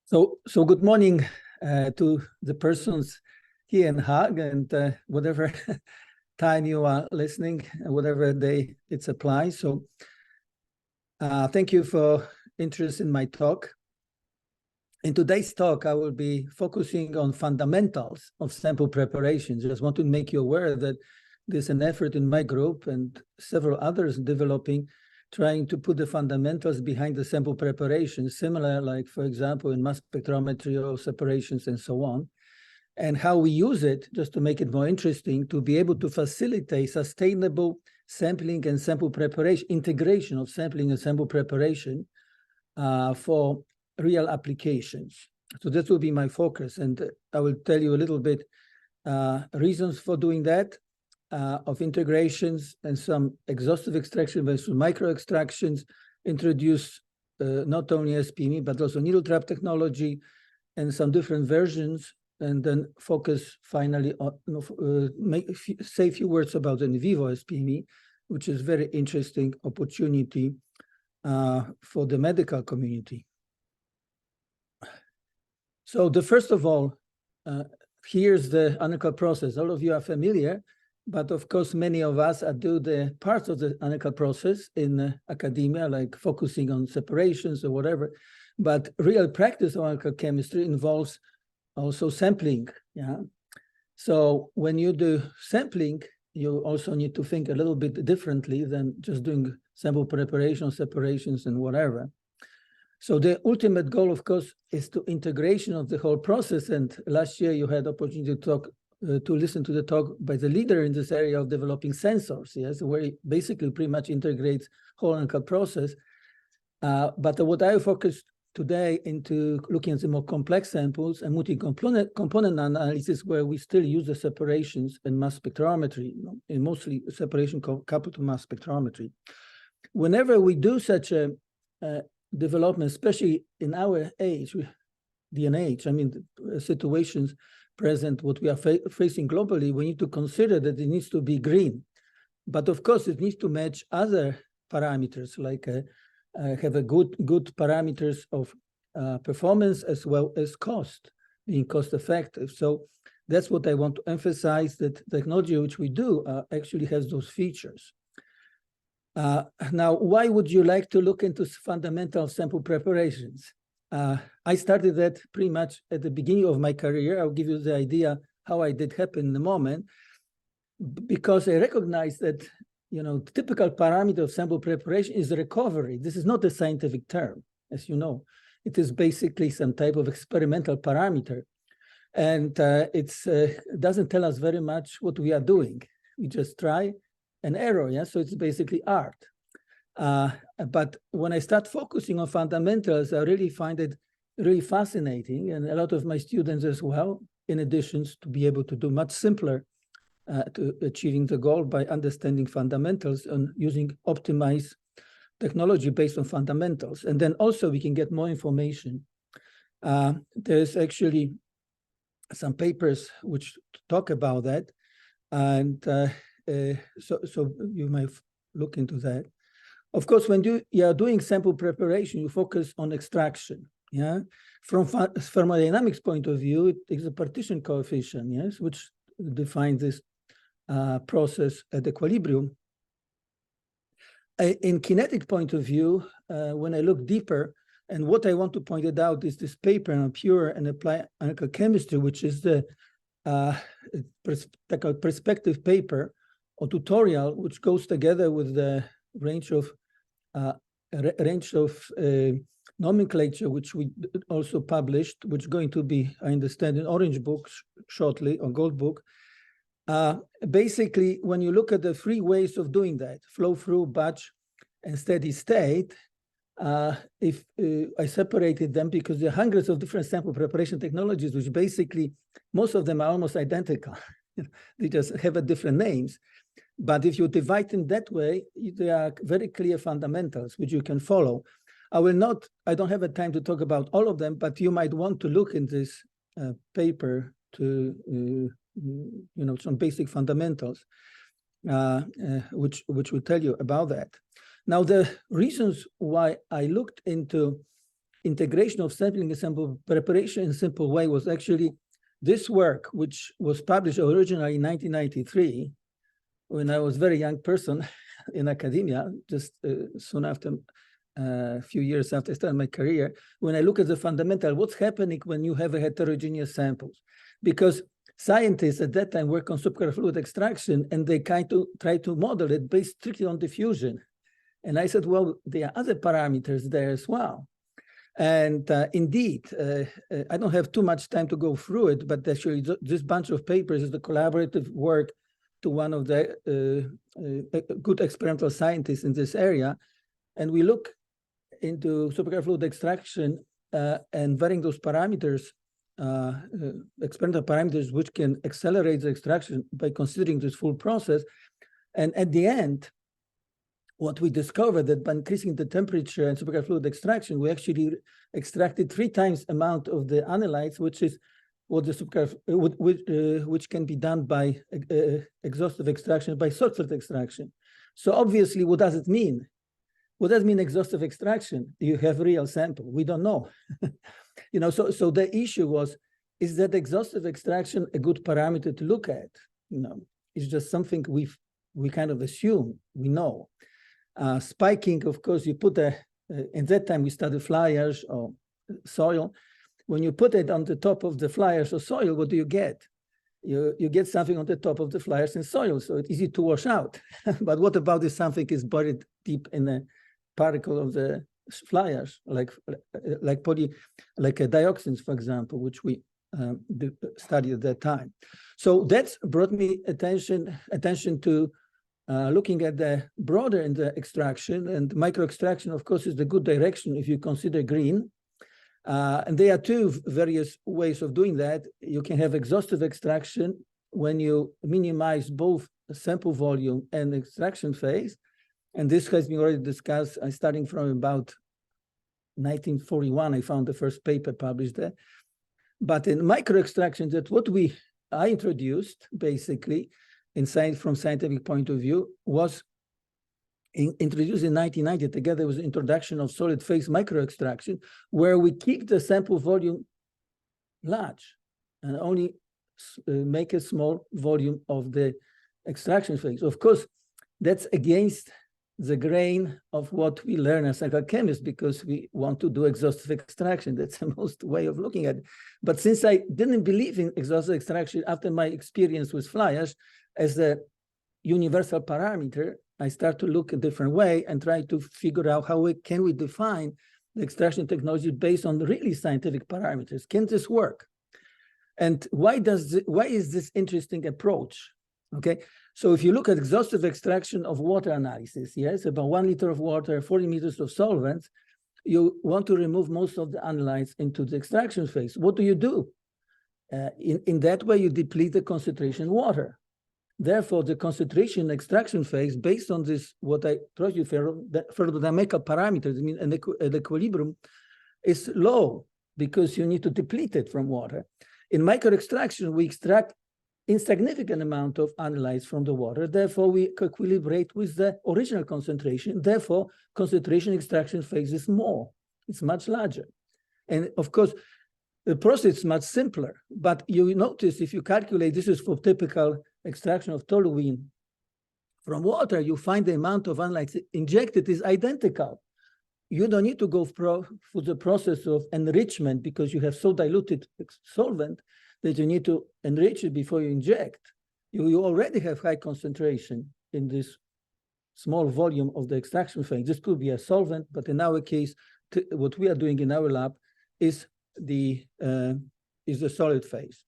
So good morning to the persons here in Hague, and whatever time you are listening, whatever day it applies. So thank you for interest in my talk. In today's talk, I will be focusing on fundamentals of sample preparation. Just want to make you aware that there's an effort in my group and several others developing, trying to put the fundamentals behind the sample preparation, similar, like, for example, in mass spectrometry or separations and so on, and how we use it, just to make it more interesting, to be able to facilitate sustainable sampling and sample preparation, integration of sampling and sample preparation for real applications. So that will be my focus, and I will tell you a little bit reasons for doing that, of integrations and some exhaustive extraction versus micro extractions, introduce not only SPME, but also needle trap technology and some different versions, and then focus finally on, say a few words about in vivo SPME, which is very interesting opportunity for the medical community. So first of all, here's the analytical process. All of you are familiar, but of course, many of us do the parts of the analytical process in academia, like focusing on separations or whatever. But real practice of analytical chemistry involves also sampling. Yeah. So when you do sampling, you also need to think a little bit differently than just doing sample preparation, separations, and whatever. So the ultimate goal, of course, is to integration of the whole process. And last year, you had opportunity to talk. To listen to the talk by the leader in this area of developing sensors, yes, where he basically pretty much integrates whole analytical process. But what I focus today into looking at the more complex samples and multi-component analysis, where we still use the separations and mass spectrometry, and mostly separation coupled to mass spectrometry. Whenever we do such a development, especially in our age, DNH, I mean, situations present, what we are facing globally, we need to consider that it needs to be green. But of course, it needs to match other parameters, like have a good parameters of performance as well as cost, being cost effective. So that's what I want to emphasize, that technology which we do actually has those features. Now, why would you like to look into fundamental sample preparations? I started that pretty much at the beginning of my career. I'll give you the idea how I did happen in a moment, because I recognize that, the typical parameter of sample preparation is recovery. This is not a scientific term, as you know. It is basically some type of experimental parameter. And it doesn't tell us very much what we are doing. We just try and error, yeah? So it's basically art. But when I start focusing on fundamentals, I really find it really fascinating, and a lot of my students as well, in addition to be able to do much simpler to achieving the goal by understanding fundamentals and using optimized technology based on fundamentals. And then also we can get more information. There's actually some papers which talk about that. And so you might look into that. Of course, when you are doing sample preparation, you focus on extraction. Yeah, from thermodynamics point of view, it is a partition coefficient, yes, which defines this process at equilibrium. In kinetic point of view, when I look deeper, and what I want to point it out is this paper on pure and applied analytical chemistry, which is the perspective paper or tutorial, which goes together with the range of nomenclature, which we also published, which is going to be, I understand, in Orange Book shortly, or Gold Book. Basically, when you look at the three ways of doing that, flow through, batch, and steady state, if I separated them, because there are hundreds of different sample preparation technologies, which basically, most of them are almost identical. They just have a different names. But if you divide them that way, there are very clear fundamentals which you can follow. I don't have a time to talk about all of them, but you might want to look in this paper to, some basic fundamentals, which will tell you about that. Now, the reasons why I looked into integration of sampling and sample preparation in a simple way was actually this work, which was published originally in 1993, when I was a very young person in academia, just soon after, a few years after I started my career, when I look at the fundamental, what's happening when you have a heterogeneous samples? Because scientists at that time work on superfluid extraction, and they kind of try to model it based strictly on diffusion. And I said, well, there are other parameters there as well. And indeed, I don't have too much time to go through it, but actually this bunch of papers is the collaborative work to one of the good experimental scientists in this area. And we look into superfluid extraction and varying those parameters, experimental parameters, which can accelerate the extraction by considering this full process. And at the end, what we discovered that by increasing the temperature and superfluid extraction, we actually extracted 3 times amount of the analytes, which is what the which can be done by exhaustive extraction, by surface extraction. So obviously, what does it mean? What does it mean exhaustive extraction? Do you have real sample? We don't know. You know, so the issue was, is that exhaustive extraction a good parameter to look at? You know, it's just something we kind of assume we know. Spiking, of course, you put in that time we studied fly ash or soil. When you put it on the top of the fly ash or soil, what do you get? You get something on the top of the fly ash and soil, so it's easy to wash out. But what about if something is buried deep in a particle of the fly ash, like dioxins, for example, which we studied at that time. So that's brought me attention to looking at the broader in the extraction, and micro extraction, of course, is the good direction if you consider green. And there are 2 various ways of doing that. You can have exhaustive extraction when you minimize both sample volume and extraction phase. And this has been already discussed, starting from about 1941, I found the first paper published there. But in micro extraction, that's what I introduced, basically, in science, from scientific point of view, was introduced in 1990 together with the introduction of solid phase micro extraction, where we keep the sample volume large and only make a small volume of the extraction phase. Of course, that's against the grain of what we learn as chemists, because we want to do exhaustive extraction. That's the most way of looking at it. But since I didn't believe in exhaustive extraction after my experience with fly ash as a universal parameter, I start to look a different way and try to figure out how can we define the extraction technology based on really scientific parameters. Can this work? And why is this interesting approach? Okay, so if you look at exhaustive extraction of water analysis, yes, about 1 liter of water, 40 meters of solvent, you want to remove most of the analytes into the extraction phase. What do you do? In that way, you deplete the concentration water. Therefore, the concentration extraction phase, based on this, what I told you, thermodynamical parameters, I mean, an equilibrium, is low because you need to deplete it from water. In micro extraction, we extract insignificant amount of analytes from the water. Therefore, we equilibrate with the original concentration. Therefore, concentration extraction phase is more. It's much larger. And of course, the process is much simpler. But you notice if you calculate, this is for typical extraction of toluene from water, you find the amount of analytes injected is identical. You don't need to go through the process of enrichment because you have so diluted solvent that you need to enrich it before you inject. You already have high concentration in this small volume of the extraction phase. This could be a solvent, but in our case, what we are doing in our lab is the solid phase.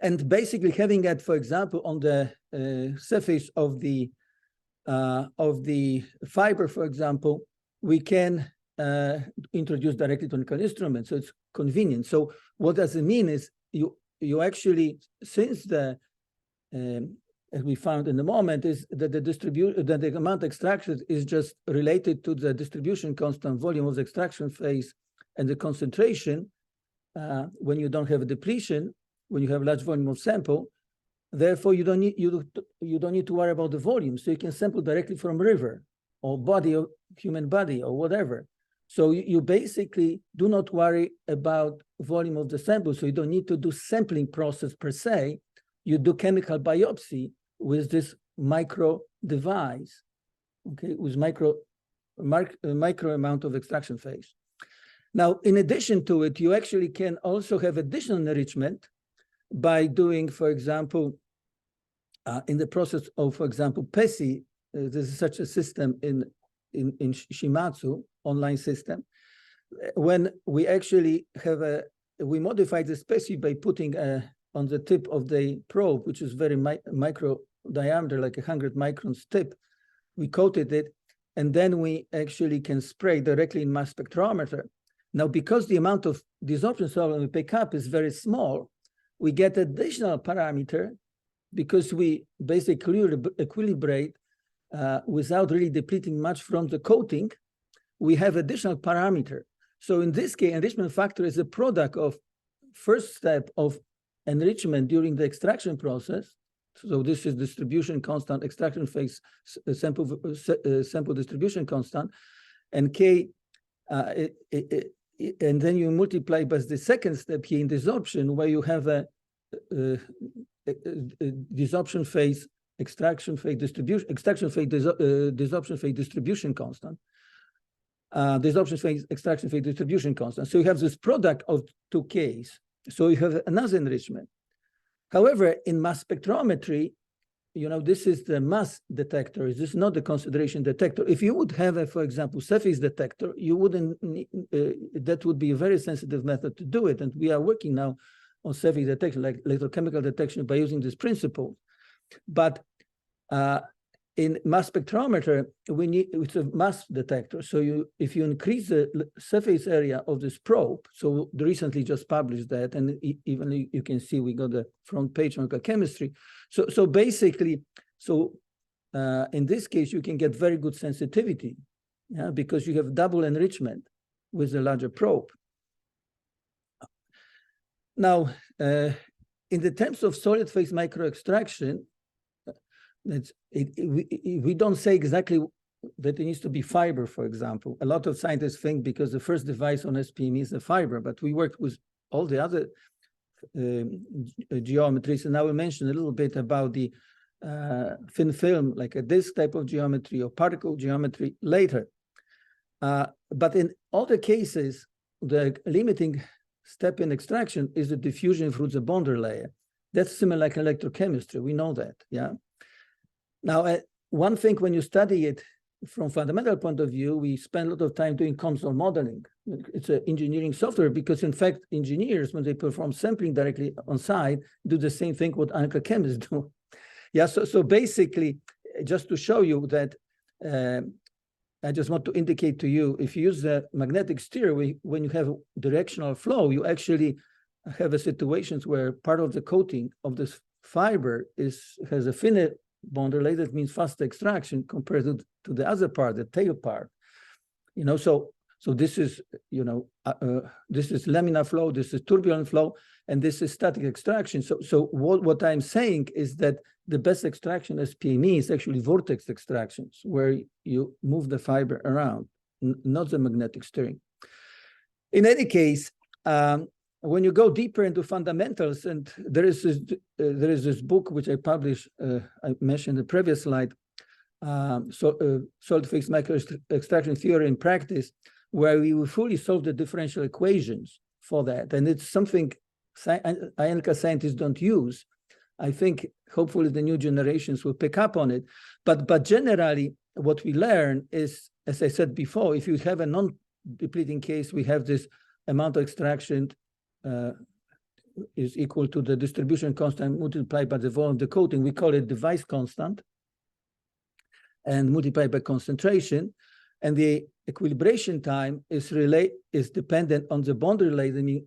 And basically having that, for example, on the surface of the fiber, for example, we can introduce directly to an instrument, so it's convenient. So what does it mean is you actually, since the as we found in the moment, is that the amount extracted is just related to the distribution constant volume of the extraction phase and the concentration when you don't have a depletion, when you have large volume of sample. Therefore, you don't need to worry about the volume. So you can sample directly from river or body, or human body, or whatever. So you basically do not worry about volume of the sample. So you don't need to do sampling process per se. You do chemical biopsy with this micro device, okay, with micro amount of extraction phase. Now, in addition to it, you actually can also have additional enrichment by doing, for example, in the process of, for example, PESI, this is such a system in Shimatsu, online system, when we actually have we modify the PESI by putting on the tip of the probe, which is very micro diameter, like 100 microns tip, we coated it, and then we actually can spray directly in mass spectrometer. Now, because the amount of desorption solvent we pick up is very small, we get additional parameter because we basically equilibrate without really depleting much from the coating. We have additional parameter. So in this case, enrichment factor is a product of first step of enrichment during the extraction process. So this is distribution constant, extraction phase, sample distribution constant, and K, and then you multiply by the second step here in desorption, where you have a desorption phase, extraction phase distribution, extraction phase, desorption phase distribution constant, desorption phase, extraction phase distribution constant. So you have this product of two Ks. So you have another enrichment. However, in mass spectrometry, you know, this is the mass detector. This is not the concentration detector. If you would have, for example, surface detector, you wouldn't, that would be a very sensitive method to do it. And we are working now on surface detection, like electrochemical detection, by using this principle. But in mass spectrometer, we need, it's a mass detector. So if you increase the surface area of this probe, so they recently just published that, and even you can see we got the front page on chemistry. So basically, in this case, you can get very good sensitivity, yeah, because you have double enrichment with a larger probe. Now, in the terms of solid phase microextraction, we don't say exactly that it needs to be fiber, for example. A lot of scientists think because the first device on SPME is a fiber, but we worked with all the other geometries, and I will mention a little bit about the thin film, like a disc type of geometry or particle geometry later. But in all the cases, the limiting step in extraction is the diffusion through the bonder layer. That's similar like electrochemistry, we know that, yeah? Now, one thing when you study it from fundamental point of view, we spend a lot of time doing console modeling. It's an engineering software because, in fact, engineers, when they perform sampling directly on site, do the same thing what analytical chemists do. Yeah, so basically, just to show you that, I just want to indicate to you, if you use the magnetic stir, when you have directional flow, you actually have a situations where part of the coating of this fiber has a thinner bonder layer, that means faster extraction compared to the other part, the tail part. You know, so this is, you know, this is laminar flow, this is turbulent flow, and this is static extraction. So what I'm saying is that the best extraction as PME is actually vortex extractions, where you move the fiber around, not the magnetic stirring. In any case, when you go deeper into fundamentals, and there is this book which I published, I mentioned in the previous slide, solid phase microextraction theory and practice, where we will fully solve the differential equations for that. And it's something analytical scientists don't use. I think hopefully the new generations will pick up on it. But generally, what we learn is, as I said before, if you have a non-depleting case, we have this amount of extraction is equal to the distribution constant multiplied by the volume of the coating. We call it device constant, and multiplied by concentration. And the equilibration time is dependent on the boundary layer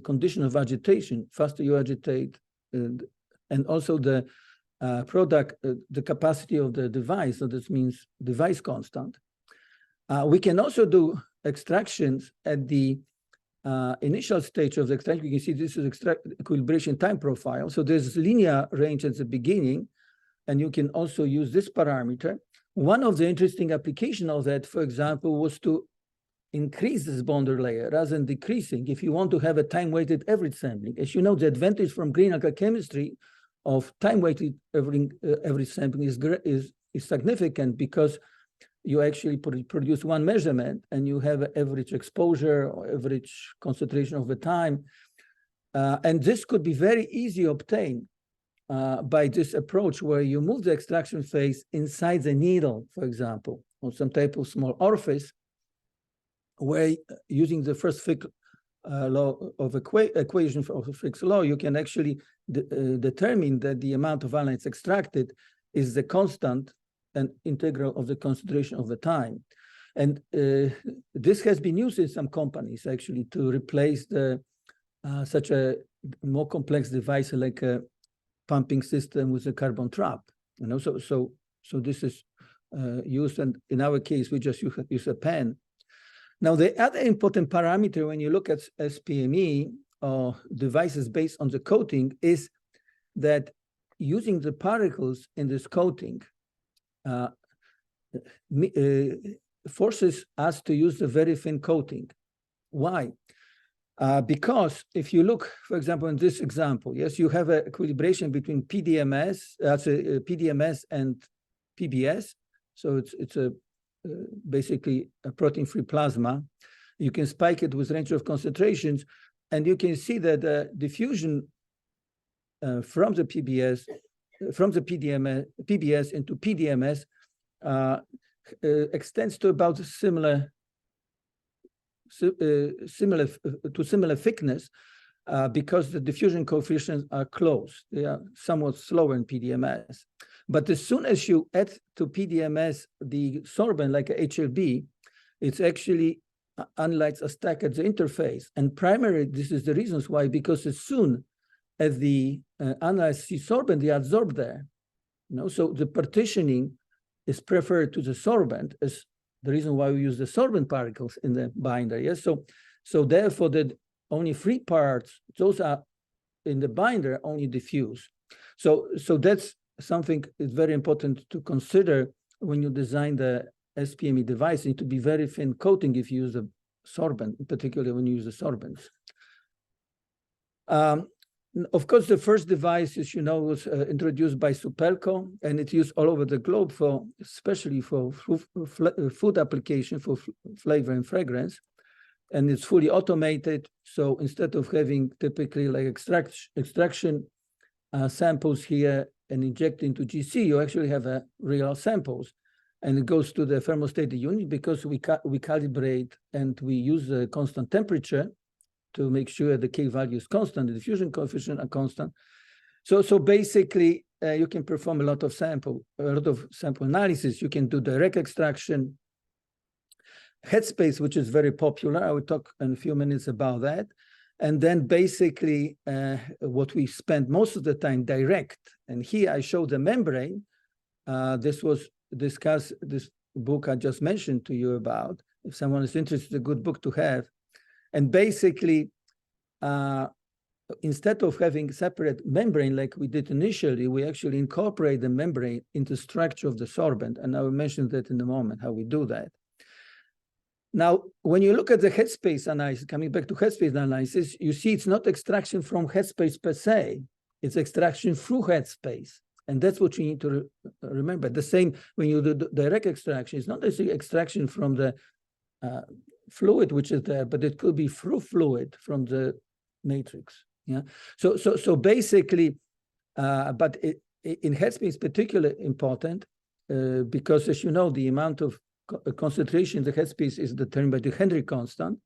condition of agitation. Faster you agitate, and also the product, the capacity of the device. So this means device constant. We can also do extractions at the initial stage of the extraction. You can see this is equilibration time profile. So there's linear range at the beginning, and you can also use this parameter. One of the interesting applications of that, for example, was to increase this boundary layer rather than decreasing if you want to have a time-weighted average sampling. As you know, the advantage from green chemistry of time-weighted average sampling is significant because you actually produce one measurement and you have an average exposure or average concentration over time. And this could be very easy obtained by this approach where you move the extraction phase inside the needle, for example, or some type of small orifice, where using the first Fick law of equation of Fick's law, you can actually determine that the amount of valence extracted is the constant and integral of the concentration over time. And this has been used in some companies actually to replace the such a more complex device like a pumping system with a carbon trap. You know, so this is used, and in our case we just use a pen. Now, the other important parameter when you look at SPME or devices based on the coating is that using the particles in this coating forces us to use a very thin coating. Why? Because if you look, for example, in this example, yes, you have an equilibration between PDMS and PBS. So it's a basically a protein-free plasma. You can spike it with range of concentrations, and you can see that the diffusion from the PBS into PDMS extends to about similar thickness because the diffusion coefficients are close. They are somewhat slower in PDMS. But as soon as you add to PDMS the sorbent like a HLB, it's actually analytes are stacked at the interface. And primarily, this is the reasons why, because as soon as the analytes see sorbent, they absorb there. You know, so the partitioning is preferred to the sorbent as the reason why we use the sorbent particles in the binder. Yes, so therefore the only 3 parts, those are in the binder only diffuse. So that's something is very important to consider when you design the SPME device. It need to be very thin coating if you use a sorbent, particularly when you use the sorbents. Of course, the first device, as you know, was introduced by Supelco, and it's used all over the globe for, especially for food application for flavor and fragrance. And it's fully automated. So instead of having typically like extraction samples here and inject into GC, you actually have real samples. And it goes to the thermostated unit because we calibrate and we use a constant temperature to make sure the K value is constant, the diffusion coefficient are constant. So basically, you can perform a lot of sample analysis. You can do direct extraction, headspace, which is very popular. I will talk in a few minutes about that. And then basically, what we spend most of the time direct. And here I show the membrane. This was discussed, this book I just mentioned to you about. If someone is interested, a good book to have. And basically, instead of having separate membrane like we did initially, we actually incorporate the membrane into the structure of the sorbent. And I will mention that in a moment, how we do that. Now, when you look at the headspace analysis, coming back to headspace analysis, you see it's not extraction from headspace per se, it's extraction through headspace. And that's what you need to remember. The same when you do direct extraction, it's not necessarily extraction from the fluid which is there, but it could be through fluid from the matrix. Yeah. So basically, but in headspace, particularly important because, as you know, the amount of concentration in the headspace is determined by the Henry constant,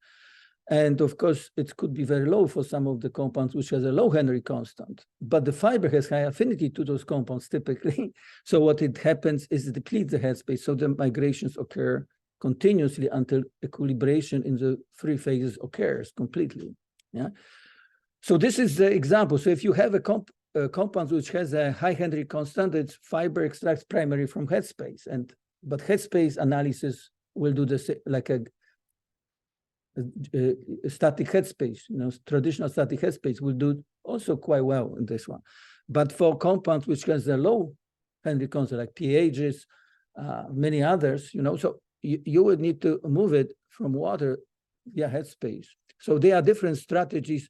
and of course it could be very low for some of the compounds which has a low Henry constant. But the fiber has high affinity to those compounds typically. So what it happens is it depletes the headspace, so the migrations occur continuously until equilibration in the 3 phases occurs completely. Yeah. So this is the example. So if you have a compound which has a high Henry constant, its fiber extracts primarily from headspace, but headspace analysis will do this like a static headspace. You know, traditional static headspace will do also quite well in this one. But for compounds which has a low Henry constant, like pHs, many others, you know, so you would need to move it from water via headspace. So there are different strategies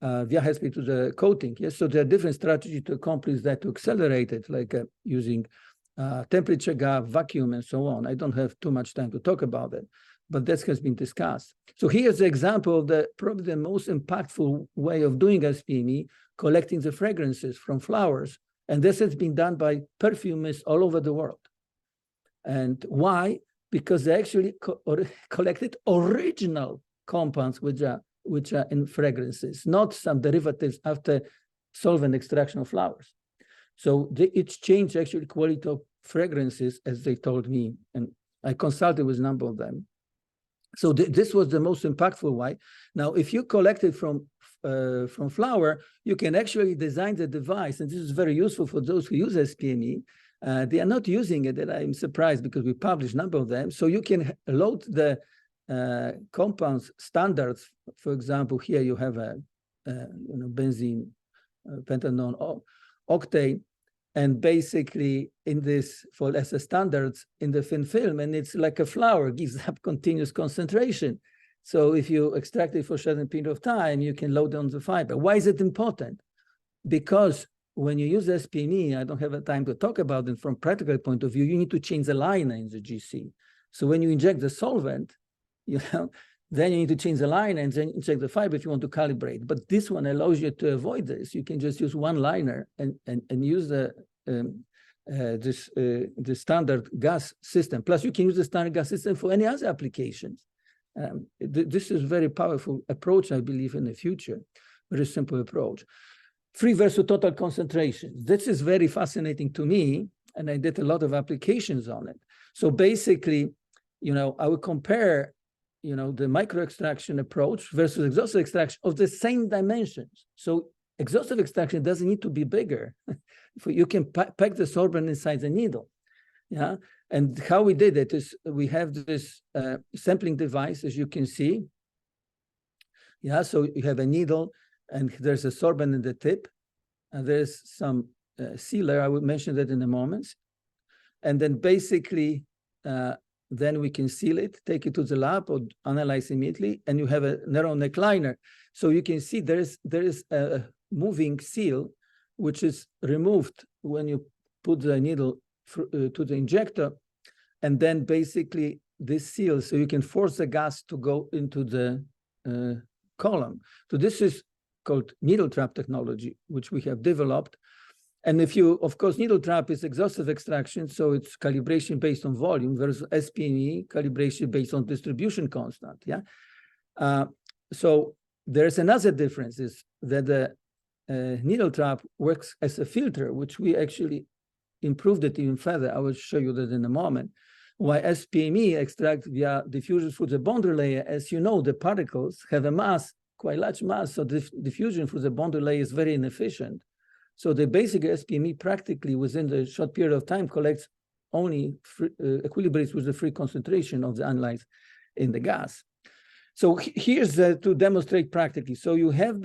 via headspace to the coating. Yes, so there are different strategies to accomplish that, to accelerate it, like using temperature gap, vacuum, and so on. I don't have too much time to talk about it, but that has been discussed. So here's the example of probably the most impactful way of doing SPME, collecting the fragrances from flowers. And this has been done by perfumists all over the world. And why? Because they actually collected original compounds which are in fragrances, not some derivatives after solvent extraction of flowers. So it's changed actually quality of fragrances, as they told me, and I consulted with a number of them. So this was the most impactful way. Now, if you collect it from flower, you can actually design the device, and this is very useful for those who use SPME. They are not using it, and I'm surprised because we published a number of them. So you can load the compounds standards. For example, here you have a benzene, pentanone, octane, and basically in this as a standards in the thin film, and it's like a flower, gives up continuous concentration. So if you extract it for a certain period of time, you can load on the fiber. Why is it important? Because when you use SPME, I don't have the time to talk about it from practical point of view, you need to change the liner in the GC. So when you inject the solvent, then you need to change the liner and then inject the fiber if you want to calibrate. But this one allows you to avoid this. You can just use one liner and use the standard gas system. Plus, you can use the standard gas system for any other applications. This is a very powerful approach, I believe, in the future. Very simple approach. Free versus total concentration. This is very fascinating to me, and I did a lot of applications on it. So basically, I would compare the micro extraction approach versus exhaustive extraction of the same dimensions. So exhaustive extraction doesn't need to be bigger. You can pack the sorbent inside the needle. Yeah. And how we did it is we have this sampling device, as you can see. Yeah. So you have a needle and there's a sorbent in the tip. And there's some sealer. I will mention that in a moment. And then basically, then we can seal it, take it to the lab or analyze immediately, and you have a narrow neck liner. So you can see there is a moving seal, which is removed when you put the needle to the injector, and then basically this seal, so you can force the gas to go into the column. So this is called needle trap technology, which we have developed. And if you, of course, needle trap is exhaustive extraction, so it's calibration based on volume, versus SPME, calibration based on distribution constant, yeah? So there's another difference is that the needle trap works as a filter, which we actually improved it even further. I will show you that in a moment. While SPME extract via diffusion through the boundary layer, as you know, the particles have a mass, quite large mass, so diffusion through the boundary layer is very inefficient. So the basic SPME practically within the short period of time collects only equilibrates with the free concentration of the analytes in the gas. So here's to demonstrate practically. So you have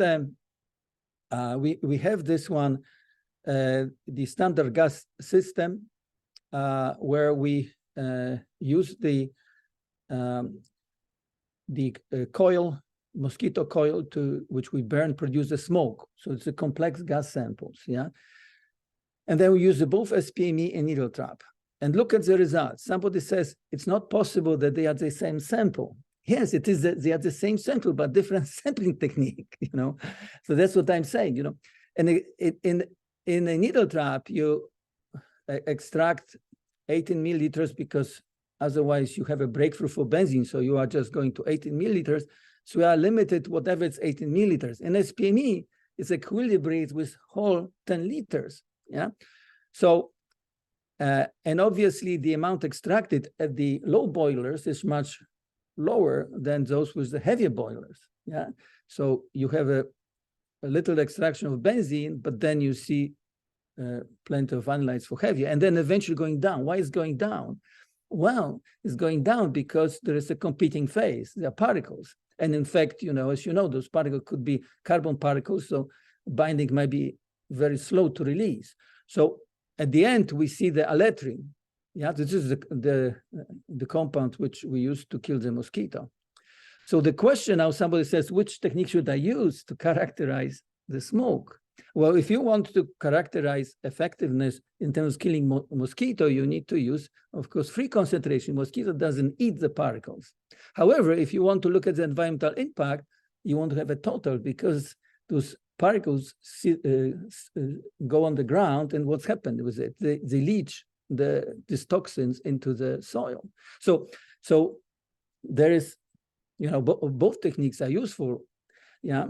we have this one, the standard gas system, where we use the coil, mosquito coil, which we burn, produce the smoke. So it's a complex gas samples, yeah? And then we use both SPME and needle trap. And look at the results. Somebody says it's not possible that they are the same sample. Yes, it is. They are the same sample, but different sampling technique, So that's what I'm saying, And in a needle trap, you extract 18 milliliters because otherwise you have a breakthrough for benzene. So you are just going to 18 milliliters. So we are limited, whatever it's 18 milliliters. And SPME is equilibrated with whole 10 liters. Yeah. So, and obviously the amount extracted at the low boilers is much lower than those with the heavier boilers. Yeah. So you have a little extraction of benzene, but then you see plenty of analytes for heavier, and then eventually going down. Why is going down? Well, it's going down because there is a competing phase. There are particles. And in fact, as you know, those particles could be carbon particles, so binding might be very slow to release. So at the end, we see the aletrin, Yeah, this is the compound which we use to kill the mosquito. So the question now, somebody says, which technique should I use to characterize the smoke? Well, if you want to characterize effectiveness in terms of killing mosquito, you need to use, of course, free concentration. Mosquito doesn't eat the particles. However, if you want to look at the environmental impact, you want to have a total, because those particles go on the ground, and what's happened with it? They leach these toxins into the soil. So there is, both techniques are useful. Yeah.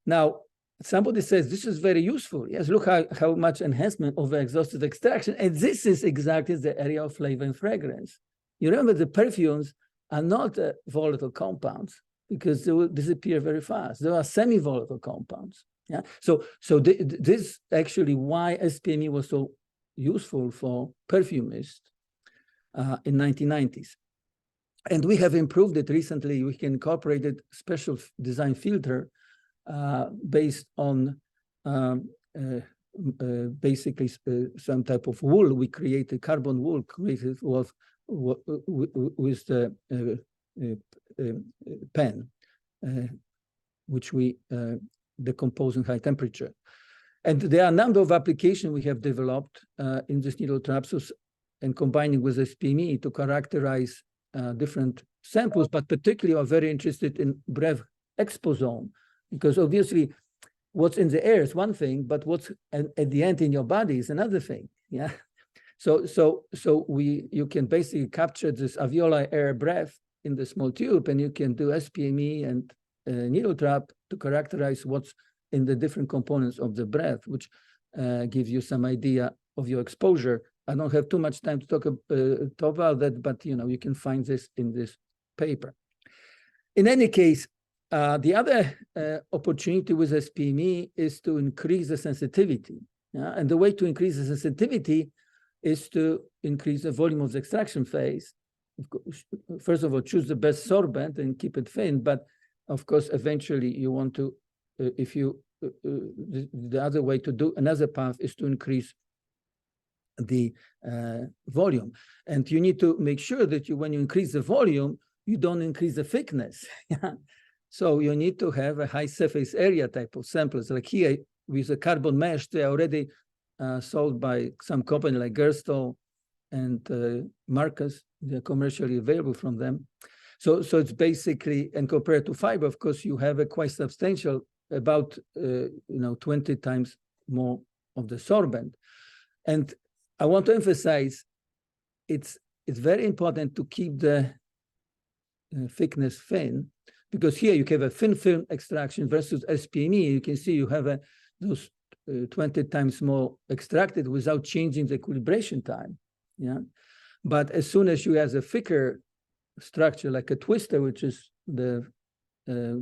Now, somebody says this is very useful. Yes, look how much enhancement of exhaustive extraction. And this is exactly the area of flavor and fragrance. You remember the perfumes are not volatile compounds, because they will disappear very fast. They are semi-volatile compounds. Yeah. So this actually why SPME was so useful for perfumists in 1990s. And we have improved it recently. We can incorporate a special design filter based on basically some type of wool. We created carbon wool created with the pen, which we decompose in high temperature. And there are a number of applications we have developed in this needle traps and combining with SPME to characterize different samples, but particularly are very interested in breath exposome, because obviously what's in the air is one thing, but what's at the end in your body is another thing. Yeah. So you can basically capture this alveolar air breath in the small tube, and you can do SPME and needle trap to characterize what's in the different components of the breath, which gives you some idea of your exposure. I don't have too much time to talk about that, but you can find this in this paper. In any case, the other opportunity with SPME is to increase the sensitivity. Yeah? And the way to increase the sensitivity is to increase the volume of the extraction phase. Of course, first of all, choose the best sorbent and keep it thin. But of course, eventually you want to, the other way to do another path is to increase the volume. And you need to make sure that when you increase the volume, you don't increase the thickness. So you need to have a high surface area type of samples. Like here with the carbon mesh, they are already sold by some company like Gerstel and Marcus. They're commercially available from them. So it's basically, and compared to fiber, of course, you have a quite substantial, about 20 times more of the sorbent. And I want to emphasize, it's very important to keep the thickness thin, because here you have a thin film extraction versus SPME. You can see you have those 20 times more extracted without changing the equilibration time. Yeah, but as soon as you have a thicker structure like a twister, which is the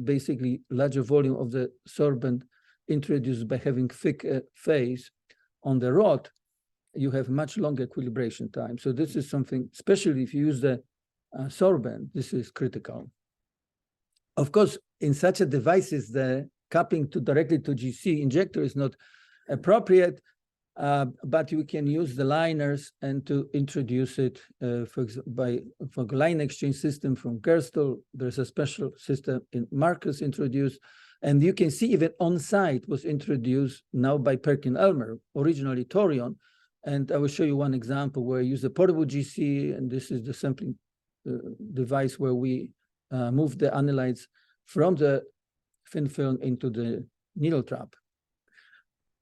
basically larger volume of the sorbent introduced by having thick phase on the rod, you have much longer equilibration time. So this is something, especially if you use the sorbent, this is critical. Of course, in such a devices, the cupping directly to GC injector is not appropriate, but you can use the liners and to introduce it for line exchange system from Gerstel. There's a special system in Marcus introduced, and you can see even on-site was introduced now by Perkin-Elmer, originally Torion. And I will show you one example where I use a portable GC, and this is the sampling device where we move the analytes from the thin film into the needle trap.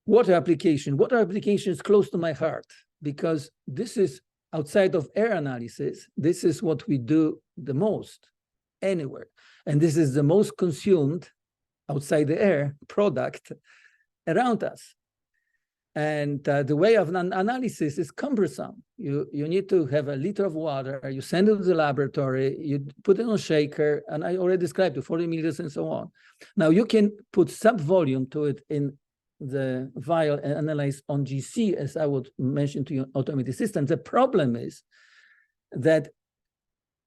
Water application. Water application is close to my heart, because this is outside of air analysis. This is what we do the most anywhere. And this is the most consumed outside the air product around us. And the way of analysis is cumbersome. You need to have a liter of water, you send it to the laboratory, you put it on a shaker, and I already described it, 40 milliliters and so on. Now you can put sub-volume to it in the vial and analyze on GC, as I would mention to you, automated system. The problem is that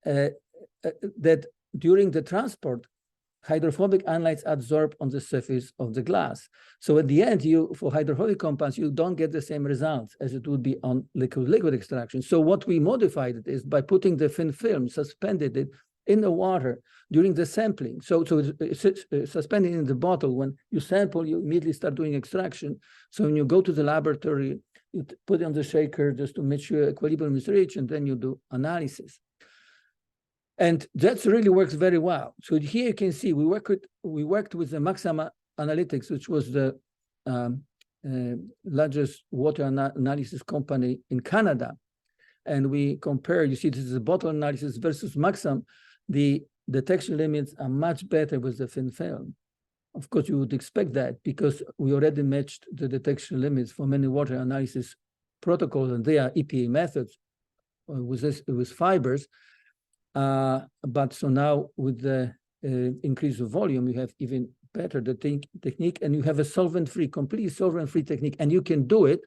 that during the transport, hydrophobic analytes adsorb on the surface of the glass. So at the end, for hydrophobic compounds, you don't get the same results as it would be on liquid-liquid extraction. So what we modified it is by putting the thin film, suspended it in the water during the sampling. So it's suspended in the bottle. When you sample, you immediately start doing extraction. So when you go to the laboratory, you put it on the shaker just to make sure equilibrium is reached, and then you do analysis. And that really works very well. So here you can see we worked with the Maxima Analytics, which was the largest water analysis company in Canada. And we compare, you see this is a bottle analysis versus Maxim. The detection limits are much better with the thin film. Of course, you would expect that because we already matched the detection limits for many water analysis protocols, and they are EPA methods with fibers. But so now with the increase of volume, you have even better technique, and you have a solvent-free, completely solvent-free technique, and you can do it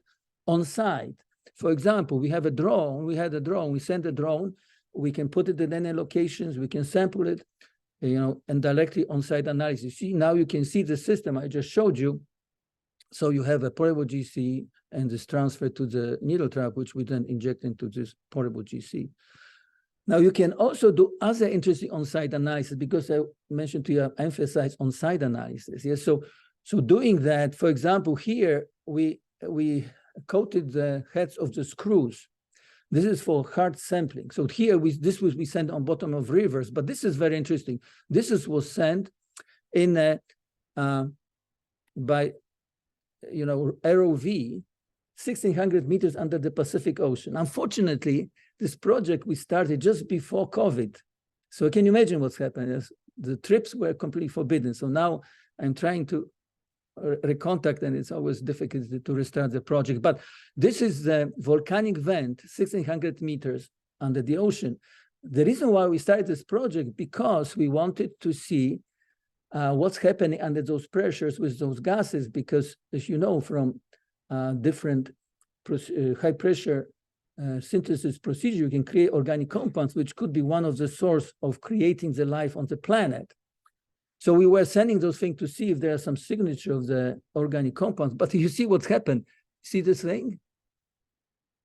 on site. For example, we had a drone, we sent a drone, we can put it in any locations, we can sample it, and directly on-site analysis. See, now you can see the system I just showed you. So you have a portable GC and this transfer to the needle trap, which we then inject into this portable GC. Now you can also do other interesting on-site analysis, because I mentioned to you, I emphasize on-site analysis. Yes, so doing that, for example, here we coated the heads of the screws. This is for hard sampling. So here we sent on bottom of rivers, but this is very interesting. Was sent in by ROV 1,600 meters under the Pacific Ocean. Unfortunately, this project we started just before COVID. So can you imagine what's happened? The trips were completely forbidden. So now I'm trying to recontact, and it's always difficult to restart the project. But this is the volcanic vent, 1,600 meters under the ocean. The reason why we started this project, because we wanted to see what's happening under those pressures with those gases, because as you know, from different high pressure synthesis procedure, you can create organic compounds, which could be one of the source of creating the life on the planet. So we were sending those things to see if there are some signature of the organic compounds. But you see what's happened. See this thing?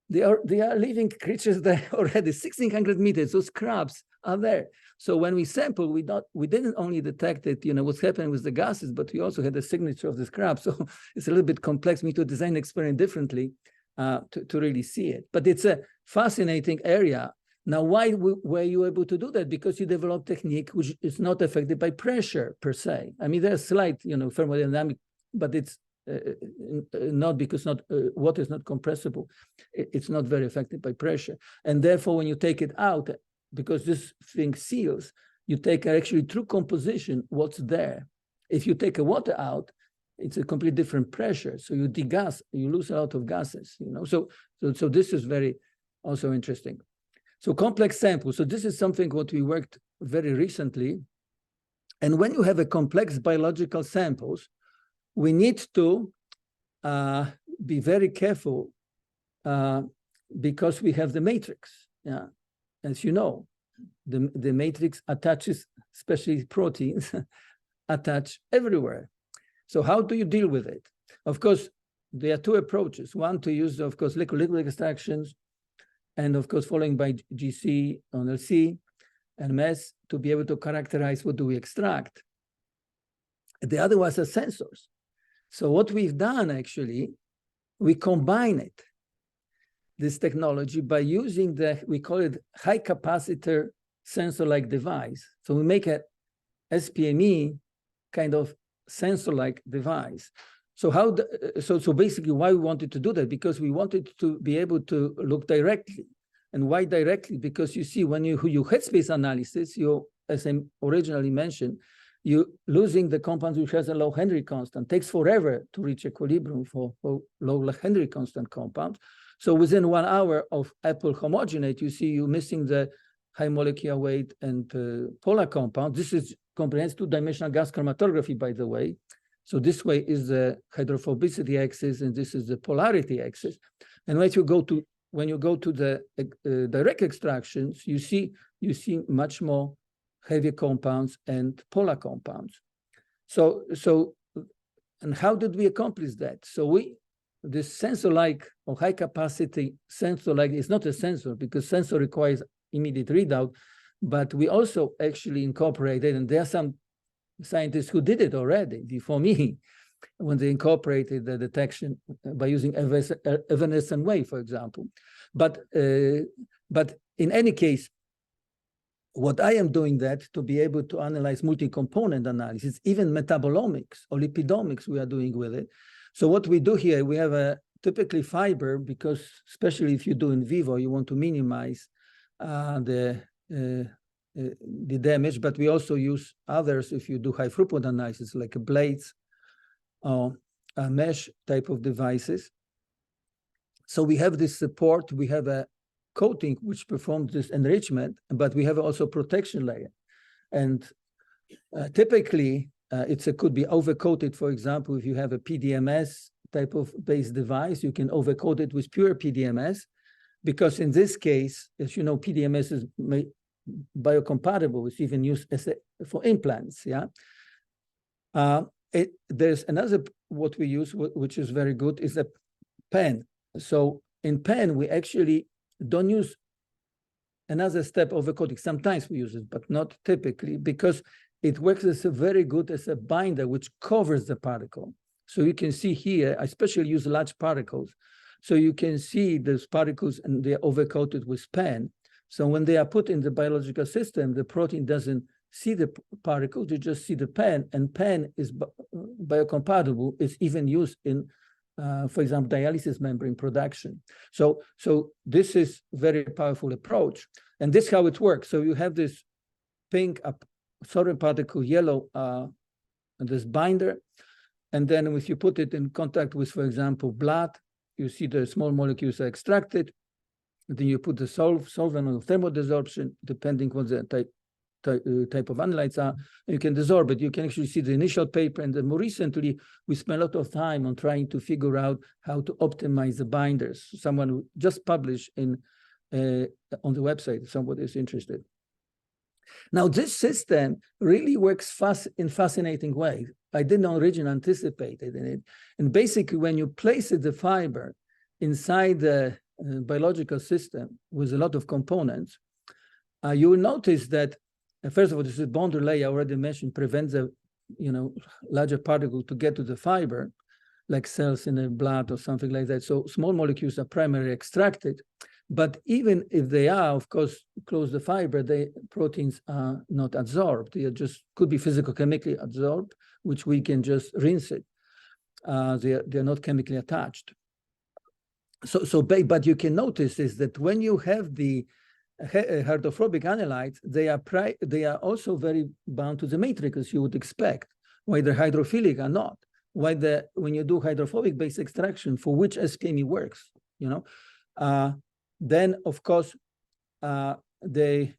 They are living creatures there already, 1,600 meters. Those crabs are there. So when we sample, we didn't only detect it, what's happening with the gases, but we also had a signature of this crab. So it's a little bit complex. We need to design the experiment differently to really see it. But it's a fascinating area. Now, why were you able to do that? Because you developed technique which is not affected by pressure per se. I mean, there's slight, thermodynamic, but it's not because water is not compressible. It's not very affected by pressure. And therefore, when you take it out, because this thing seals, you take actually true composition, what's there. If you take a water out, it's a completely different pressure. So you degas, you lose a lot of gases, So this is very also interesting. So complex samples. So this is something what we worked very recently. And when you have a complex biological samples, we need to be very careful because we have the matrix. Yeah, as you know, the matrix attaches, especially proteins, attach everywhere. So how do you deal with it? Of course, there are two approaches. One, to use, of course, liquid extractions, and of course, following by GC on LC and MES to be able to characterize what do we extract. The other was the sensors. So what we've done, actually, we combine it, this technology, by using we call it high capacitor sensor-like device. So we make a SPME kind of sensor-like device. So so basically why we wanted to do that? Because we wanted to be able to look directly. And why directly? Because you see, when you headspace analysis, as I originally mentioned, you losing the compounds which has a low Henry constant. Takes forever to reach equilibrium for low Henry constant compounds. So within 1 hour of Apple homogenate, you see you missing the high molecular weight and polar compound. This is comprehends two-dimensional gas chromatography, by the way. So this way is the hydrophobicity axis, and this is the polarity axis. And when you go to the direct extractions, you see much more heavy compounds and polar compounds. And how did we accomplish that? So this sensor-like or high-capacity sensor-like is not a sensor because sensor requires immediate readout, but we also actually incorporated, and there are some scientists who did it already before me, when they incorporated the detection by using evanescent wave, for example. But in any case, what I am doing that to be able to analyze multi-component analysis, even metabolomics or lipidomics we are doing with it. So what we do here, we have a typically fiber, because especially if you do in vivo, you want to minimize the damage, but we also use others if you do high throughput analysis, like blades or mesh type of devices. So we have this support, we have a coating which performs this enrichment, but we have also protection layer. And typically, it could be overcoated. For example, if you have a PDMS type of base device, you can overcoat it with pure PDMS, because in this case, as you know, PDMS is biocompatible. It's even used for implants. Yeah. There's another, what we use, which is very good, is a pen. So in pen, we actually don't use another step overcoating. Sometimes we use it, but not typically, because it works as a very good as a binder, which covers the particle. So you can see here, I especially use large particles. So you can see those particles and they're overcoated with pen. So when they are put in the biological system, the protein doesn't see the particles, you just see the pen, and pen is biocompatible. It's even used in, for example, dialysis membrane production. So this is very powerful approach. And this is how it works. So you have this pink absorbent particle, yellow, this binder. And then if you put it in contact with, for example, blood, you see the small molecules are extracted. Then you put the solvent or thermodesorption, depending what the type of analytes are, you can desorb it. You can actually see the initial paper, and then more recently, we spent a lot of time on trying to figure out how to optimize the binders. Someone who just published on the website, if somebody is interested. Now, this system really works in fascinating ways. I didn't originally anticipate it in it. And basically, when you place the fiber inside the biological system with a lot of components, you will notice that first of all, this is boundary layer I already mentioned, prevents the larger particle to get to the fiber, like cells in the blood or something like that. So small molecules are primarily extracted, but even if they are, of course, close the fiber, the proteins are not absorbed. They just could be physicochemically absorbed, which we can just rinse it. They're not chemically attached. But you can notice is that when you have the hydrophobic analytes, they are also very bound to the matrix, as you would expect, whether hydrophilic or not. When you do hydrophobic base extraction, for which SPME works, then of course they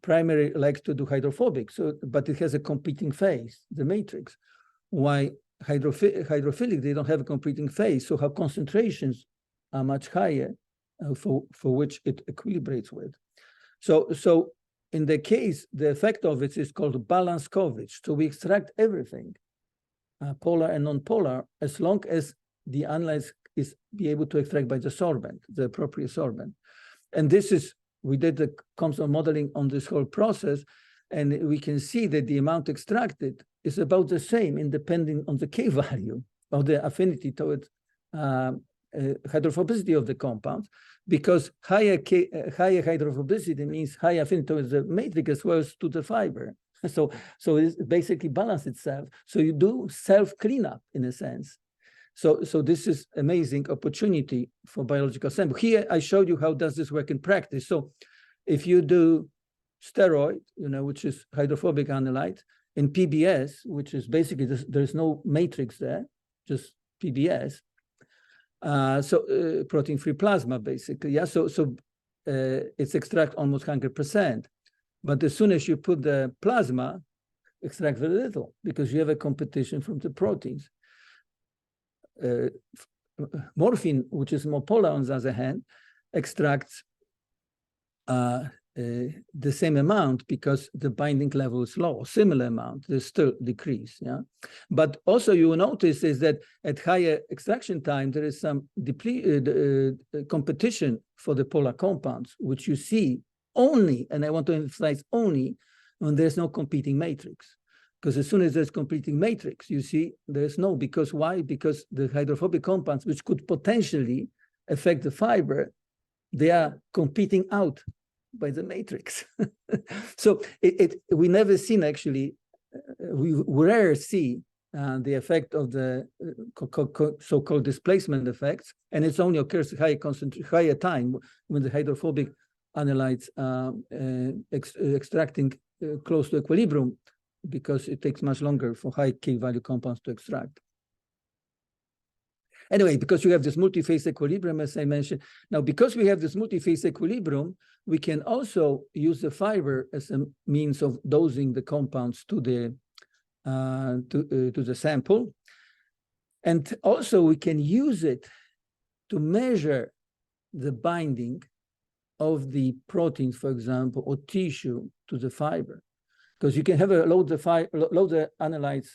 primarily like to do hydrophobic. But it has a competing phase, the matrix. Why hydrophilic, they don't have a competing phase, so how concentrations are much higher. For which it equilibrates with. So in the case, the effect of it is called balance coverage. So we extract everything, polar and non-polar, as long as the analyte is be able to extract by the sorbent, the appropriate sorbent. And this is, we did the constant modeling on this whole process, and we can see that the amount extracted is about the same, depending on the K value of the affinity towards hydrophobicity of the compounds, because higher hydrophobicity means higher affinity towards the matrix as well as to the fiber. So it basically balances itself. So you do self-cleanup in a sense. So this is amazing opportunity for biological sample. Here I showed you how does this work in practice. So if you do steroid, which is hydrophobic analyte, in PBS, which is basically there's no matrix there, just PBS. Protein-free plasma, basically, yeah. So it's extract almost 100%, but as soon as you put the plasma, extract very little because you have a competition from the proteins. Morphine, which is more polar on the other hand, extracts the same amount because the binding level is low, similar amount, there's still decrease, yeah? But also you will notice is that at higher extraction time, there is some competition for the polar compounds, which you see only, and I want to emphasize only, when there's no competing matrix. Because as soon as there's competing matrix, you see there's no, because why? Because the hydrophobic compounds, which could potentially affect the fiber, they are competing out by the matrix. So we never seen actually, we rarely see the effect of the so-called displacement effects, and it only occurs at higher time when the hydrophobic analytes extracting close to equilibrium, because it takes much longer for high K-value compounds to extract. Anyway, because you have this multi-phase equilibrium, as I mentioned. Now, because we have this multi-phase equilibrium, we can also use the fiber as a means of dosing the compounds to the sample. And also we can use it to measure the binding of the proteins, for example, or tissue to the fiber. Because you can have load the analytes,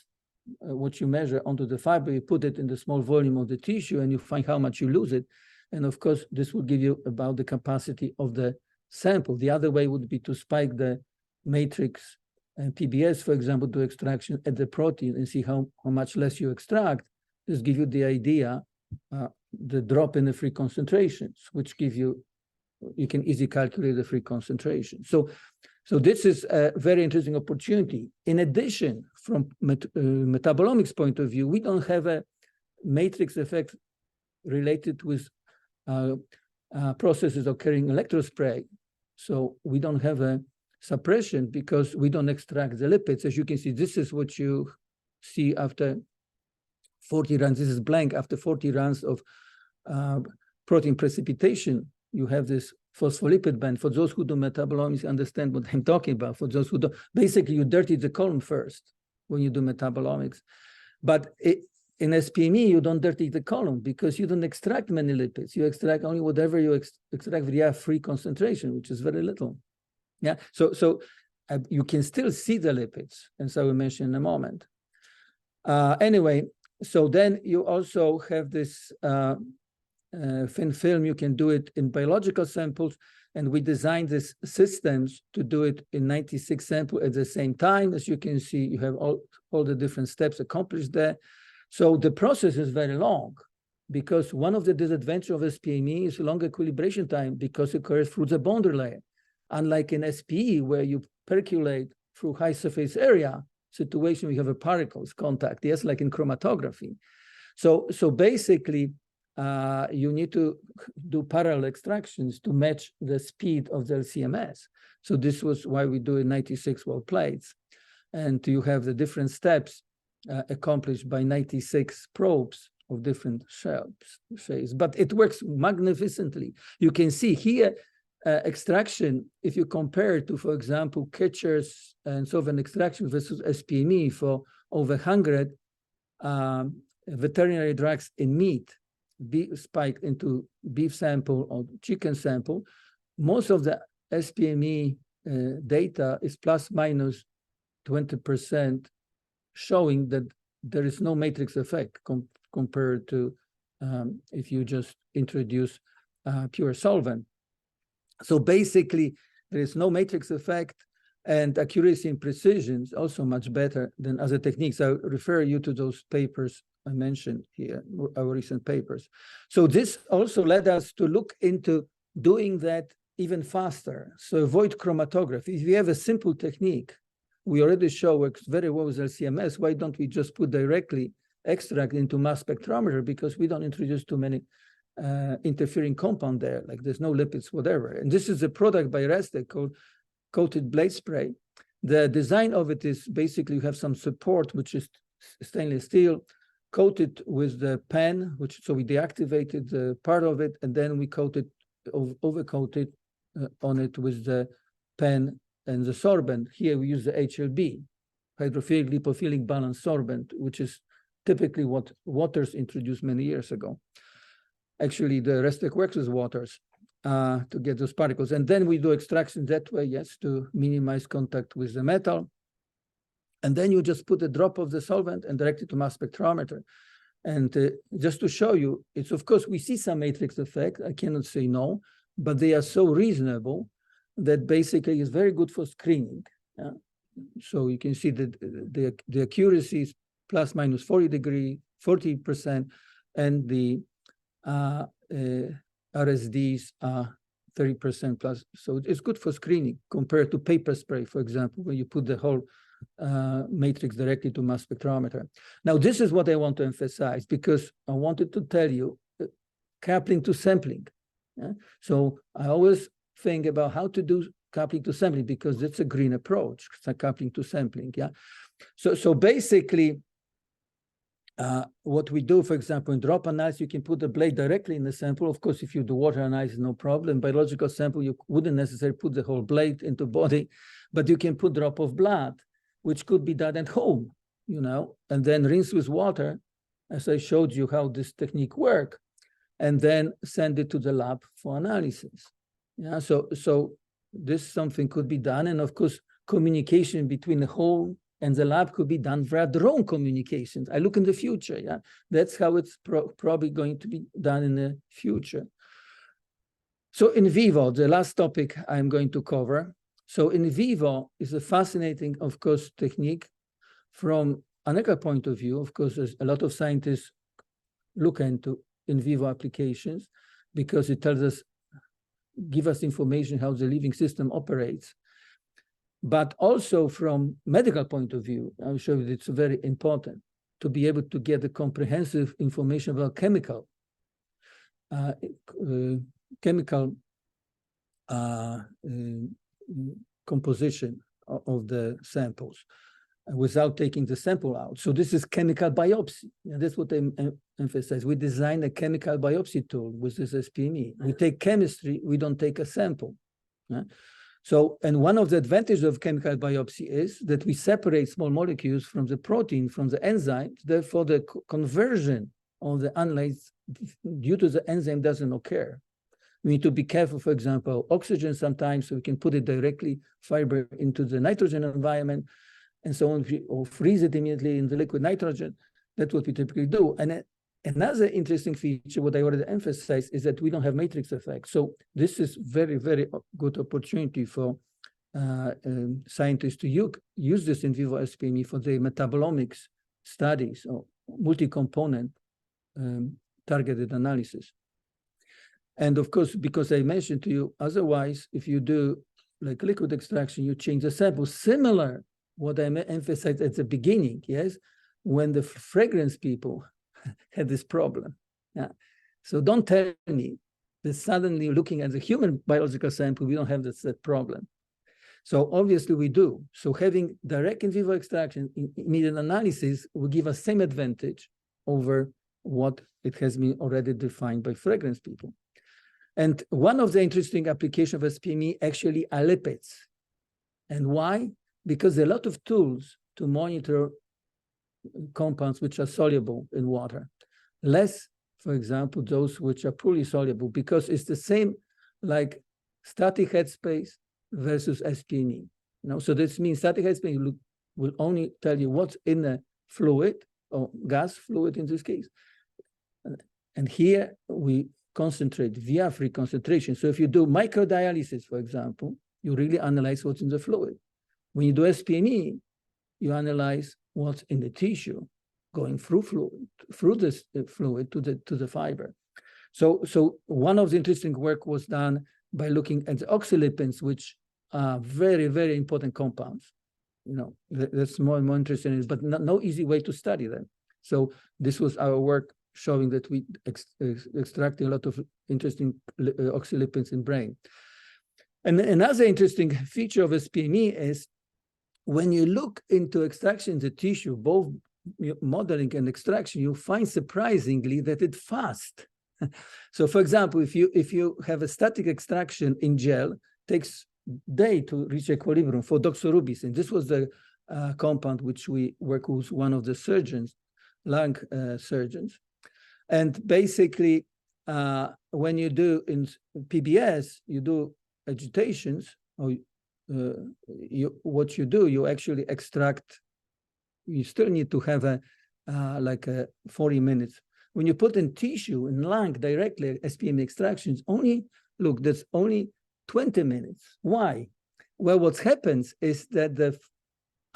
what you measure onto the fiber, you put it in the small volume of the tissue, and you find how much you lose it. And of course, this will give you about the capacity of the sample. The other way would be to spike the matrix and PBS, for example, to extraction at the protein and see how much less you extract. This gives you the idea, the drop in the free concentrations, which give you, you can easily calculate the free concentration. So this is a very interesting opportunity. In addition, from metabolomics point of view, we don't have a matrix effect related with processes occurring in electrospray. So we don't have a suppression because we don't extract the lipids. As you can see, this is what you see after 40 runs. This is blank after 40 runs of protein precipitation. You have this phospholipid band. For those who do metabolomics, understand what I'm talking about. For those who don't, basically you dirty the column first when you do metabolomics. But in SPME, you don't dirty the column because you don't extract many lipids. You extract only whatever you extract via free concentration, which is very little. Yeah, so you can still see the lipids, and so we mentioned in a moment. Anyway, so then you also have this thin film. You can do it in biological samples, and we designed these systems to do it in 96 samples at the same time. As you can see, you have all the different steps accomplished there. So the process is very long, because one of the disadvantages of SPME is long equilibration time because it occurs through the boundary layer. Unlike in SPE, where you percolate through high surface area situation, we have a particles contact, yes, like in chromatography. So basically, you need to do parallel extractions to match the speed of the LCMS. So this was why we do it 96 well plates. And you have the different steps accomplished by 96 probes of different shapes. But it works magnificently. You can see here, extraction, if you compare to, for example, catchers and solvent extraction versus SPME for over 100 veterinary drugs in meat, spiked into beef sample or chicken sample, most of the SPME data is plus minus 20%, showing that there is no matrix effect compared to if you just introduce pure solvent. So basically, there is no matrix effect, and accuracy and precision is also much better than other techniques. I refer you to those papers I mentioned here, our recent papers. So this also led us to look into doing that even faster. So avoid chromatography. If we have a simple technique, we already show works very well with LCMS, why don't we just put directly extract into mass spectrometer, because we don't introduce too many interfering compound there, like there's no lipids, whatever. And this is a product by Restek called coated blade spray. The design of it is basically you have some support, which is stainless steel, coated with the pen, so we deactivated the part of it, and then we coated, overcoated on it with the pen and the sorbent. Here we use the HLB, hydrophilic lipophilic balanced sorbent, which is typically what Waters introduced many years ago. Actually, the Restek works with Waters. to get those particles. And then we do extraction that way, yes, to minimize contact with the metal. And then you just put a drop of the solvent and direct it to mass spectrometer. And just to show you, it's of course, we see some matrix effect. I cannot say no, but they are so reasonable that basically is very good for screening. Yeah? So you can see that the accuracy is plus minus 40%, and the RSDs are 30% plus. So it's good for screening compared to paper spray, for example, where you put the whole matrix directly to mass spectrometer. Now, this is what I want to emphasize, because I wanted to tell you coupling to sampling. Yeah? So I always think about how to do coupling to sampling, because it's a green approach, so coupling to sampling. Yeah. So basically, what we do, for example, in drop analysis, you can put the blade directly in the sample. Of course, if you do water analysis, no problem. Biological sample, you wouldn't necessarily put the whole blade into body, but you can put drop of blood, which could be done at home, you know, and then rinse with water, as I showed you how this technique works, and then send it to the lab for analysis. Yeah, so this something could be done, and of course, communication between the home and the lab could be done via drone communications. I look in the future, yeah, that's how it's probably going to be done in the future. So in vivo, the last topic I'm going to cover. So in vivo is a fascinating, of course, technique from another point of view. Of course, there's a lot of scientists look into in vivo applications because it tells us, give us information how the living system operates. But also from medical point of view, I'll show you it's very important to be able to get the comprehensive information about chemical composition of the samples without taking the sample out. So this is chemical biopsy. And that's what I emphasize. We design a chemical biopsy tool with this SPME. We take chemistry, we don't take a sample. Yeah? So, and one of the advantages of chemical biopsy is that we separate small molecules from the protein, from the enzymes. Therefore, the conversion of the analytes due to the enzyme doesn't occur. We need to be careful, for example, oxygen sometimes, so we can put it directly, fiber, into the nitrogen environment, and so on, or freeze it immediately in the liquid nitrogen. That's what we typically do. And another interesting feature, what I already emphasized, is that we don't have matrix effect. So this is very, very good opportunity for scientists to use this in vivo SPME for the metabolomics studies or multi-component targeted analysis. And of course, because I mentioned to you, otherwise, if you do like liquid extraction, you change the sample. Similar what I emphasized at the beginning, yes, when the fragrance people had this problem. Yeah. So don't tell me that suddenly looking at the human biological sample, we don't have this problem. So obviously we do. So having direct in vivo extraction in immediate analysis will give us same advantage over what it has been already defined by fragrance people. And one of the interesting applications of SPME actually are lipids. And why? Because there are a lot of tools to monitor compounds which are soluble in water. Less, for example, those which are poorly soluble, because it's the same like static headspace versus SPME. You know, so this means static headspace will only tell you what's in the fluid, or gas fluid in this case. And here we concentrate via free concentration. So if you do microdialysis, for example, you really analyze what's in the fluid. When you do SPME, you analyze what's in the tissue going through this fluid to the fiber. So one of the interesting work was done by looking at the oxylipins, which are very, very important compounds. You know, that's more and more interesting, but no easy way to study them. So this was our work showing that we extracting a lot of interesting oxylipins in brain. And another interesting feature of SPME is when you look into extraction in the tissue, both modeling and extraction, you find surprisingly that it's fast. So for example, if you have a static extraction in gel, it takes days to reach equilibrium for doxorubicin. This was the compound which we work with one of the surgeons, lung surgeons. And basically, when you do in PBS, you do agitations, or what you do, you actually extract. You still need to have a like a 40 minutes. When you put in tissue, in lung directly, SPME extractions, only, look, that's only 20 minutes. Why? Well, what happens is that the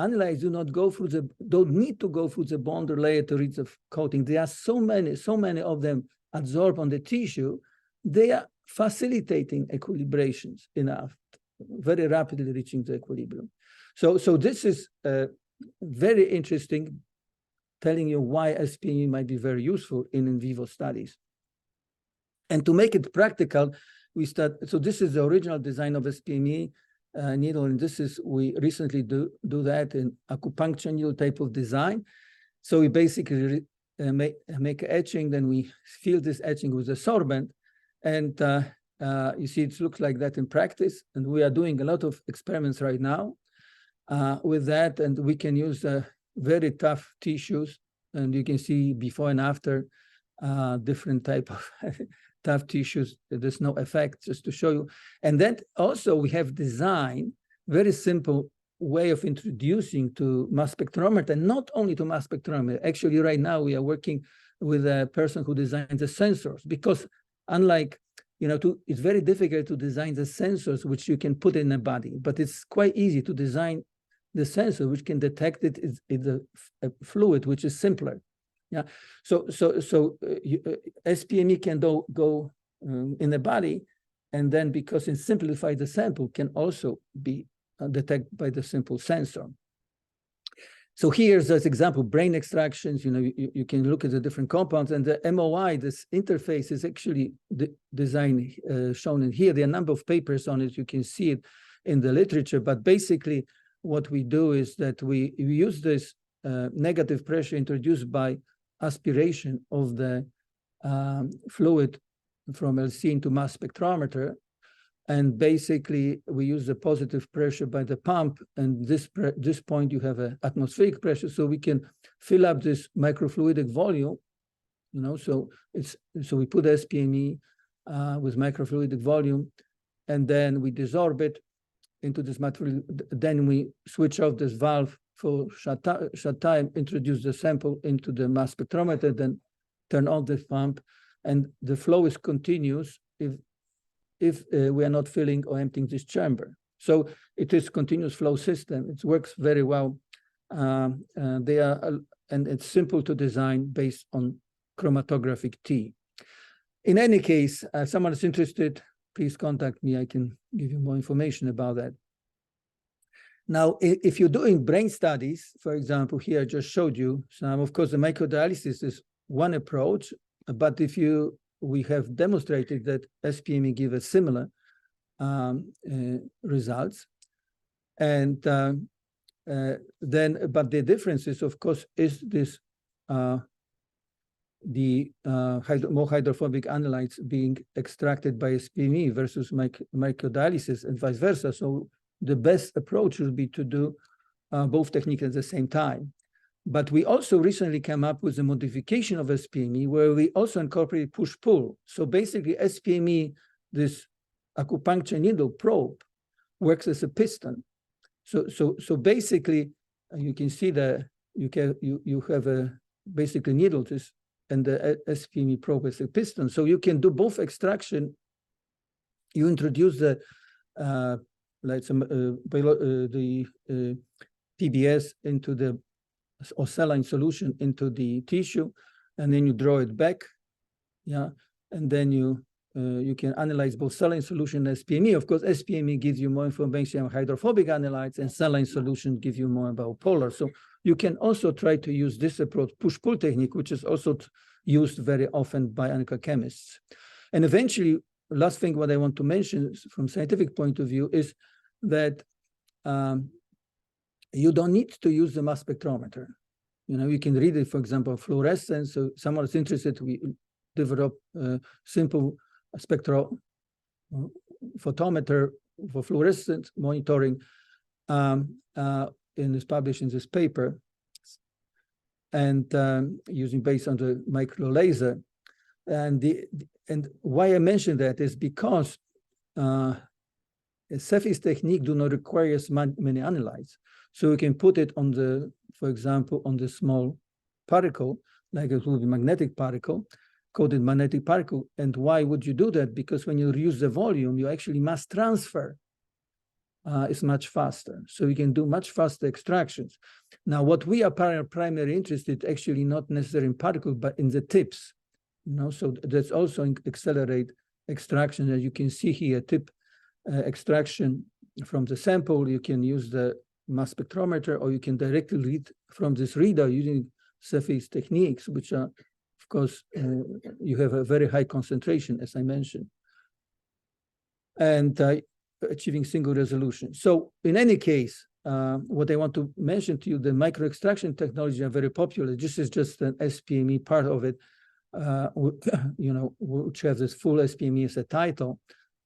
analytes do not go through don't need to go through the bond or layer to reach the coating. There are so many of them absorbed on the tissue, they are facilitating equilibrations enough, very rapidly reaching the equilibrium. So this is very interesting, telling you why SPME might be very useful in vivo studies. And to make it practical, so this is the original design of SPME needle, and this is, we recently do that in acupuncture needle type of design. So we basically make etching, then we fill this etching with a sorbent, and you see it looks like that in practice, and we are doing a lot of experiments right now with that, and we can use very tough tissues, and you can see before and after different type of tough tissues. There's no effect, just to show you. And then also we have designed very simple way of introducing to mass spectrometer, and not only to mass spectrometer. Actually, right now we are working with a person who designs the sensors, because unlike, it's very difficult to design the sensors which you can put in a body, but it's quite easy to design the sensor which can detect it in a fluid, which is simpler. Yeah. So SPME can go in the body, and then because it simplifies the sample, can also be detected by the simple sensor. So here's this example, brain extractions. You can look at the different compounds, and the MOI, this interface, is actually the design shown in here. There are a number of papers on it. You can see it in the literature, but basically what we do is that we use this negative pressure introduced by aspiration of the fluid from LC into mass spectrometer, and basically we use the positive pressure by the pump, and this point you have an atmospheric pressure, so we can fill up this microfluidic volume. So we put SPME with microfluidic volume, and then we desorb it into this material. Then we switch off this valve for short time, introduce the sample into the mass spectrometer, then turn on the pump, and the flow is continuous if we are not filling or emptying this chamber. So it is continuous flow system. It works very well. And it's simple to design based on chromatographic T. In any case, if someone is interested, please contact me. I can give you more information about that. Now, if you're doing brain studies, for example, here I just showed you some. Of course, the microdialysis is one approach, but we have demonstrated that SPME give a similar results, and but the difference is, of course, is this the more hydrophobic analytes being extracted by SPME versus microdialysis, and vice versa. So the best approach would be to do both techniques at the same time. But we also recently came up with a modification of SPME where we also incorporate push-pull. So basically SPME, this acupuncture needle probe, works as a piston. So basically you can see that you have a basically needle, and the SPME probe is a piston. So you can do both extraction. You introduce the PBS into the or saline solution into the tissue, and then you draw it back, yeah, and then you can analyze both saline solution and SPME. Of course, SPME gives you more information on hydrophobic analytes, and saline solution gives you more about polar. So you can also try to use this approach, push-pull technique, which is also used very often by analytical chemists. And eventually, last thing what I want to mention from scientific point of view is that you don't need to use the mass spectrometer. You can read it, for example, fluorescence. So someone is interested, we develop simple spectral photometer for fluorescence monitoring, is published in this paper, and using based on the micro laser. And why I mention that is because Cepheus technique do not require as many analytes. So we can put it on the, for example, on the small particle, like it will be magnetic particle, coated magnetic particle. And why would you do that? Because when you reduce the volume, you actually mass transfer is much faster. So you can do much faster extractions. Now, what we are primarily interested, actually not necessarily in particles, but in the tips. So that's also accelerate extraction. As you can see here, tip extraction from the sample. You can use the mass spectrometer, or you can directly read from this reader using Cepheus techniques, which are, of course, you have a very high concentration, as I mentioned, and achieving single resolution. So in any case, what I want to mention to you, the micro extraction technology are very popular. This is just an SPME part of it, which has this full SPME as a title.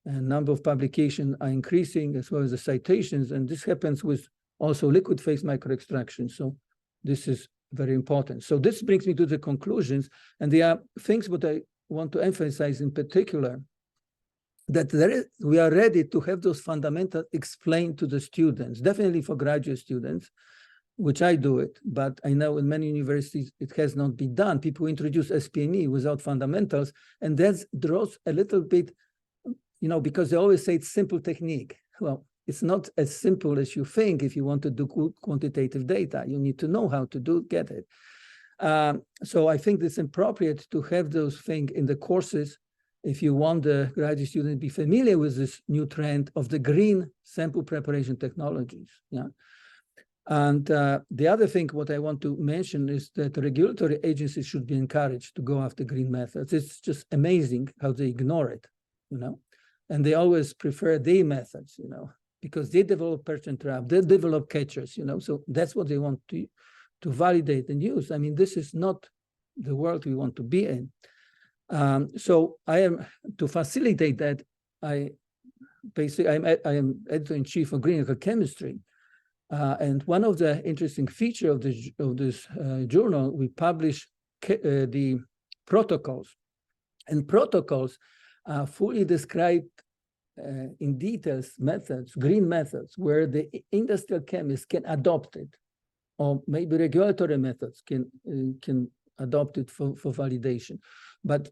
And number of publications are increasing, as well as the citations. And this happens with also liquid phase micro extraction. So this is very important. So this brings me to the conclusions. And there are things that I want to emphasize in particular, that we are ready to have those fundamentals explained to the students, definitely for graduate students, which I do it, but I know in many universities it has not been done. People introduce SPME without fundamentals, and that draws a little bit, because they always say it's simple technique. Well, it's not as simple as you think. If you want to do quantitative data, you need to know how to get it. So I think it's appropriate to have those things in the courses if you want the graduate student to be familiar with this new trend of the green sample preparation technologies. Yeah. And the other thing what I want to mention is that regulatory agencies should be encouraged to go after green methods. It's just amazing how they ignore it, and they always prefer their methods, because they develop perch and trap, they develop catchers, so that's what they want to validate and use. I mean, this is not the world we want to be in. So I am, to facilitate that, I am editor-in-chief of Analytical Chemistry. And one of the interesting features of this journal, we publish the protocols. And protocols are fully described in details methods, green methods, where the industrial chemists can adopt it, or maybe regulatory methods can adopt it for validation. But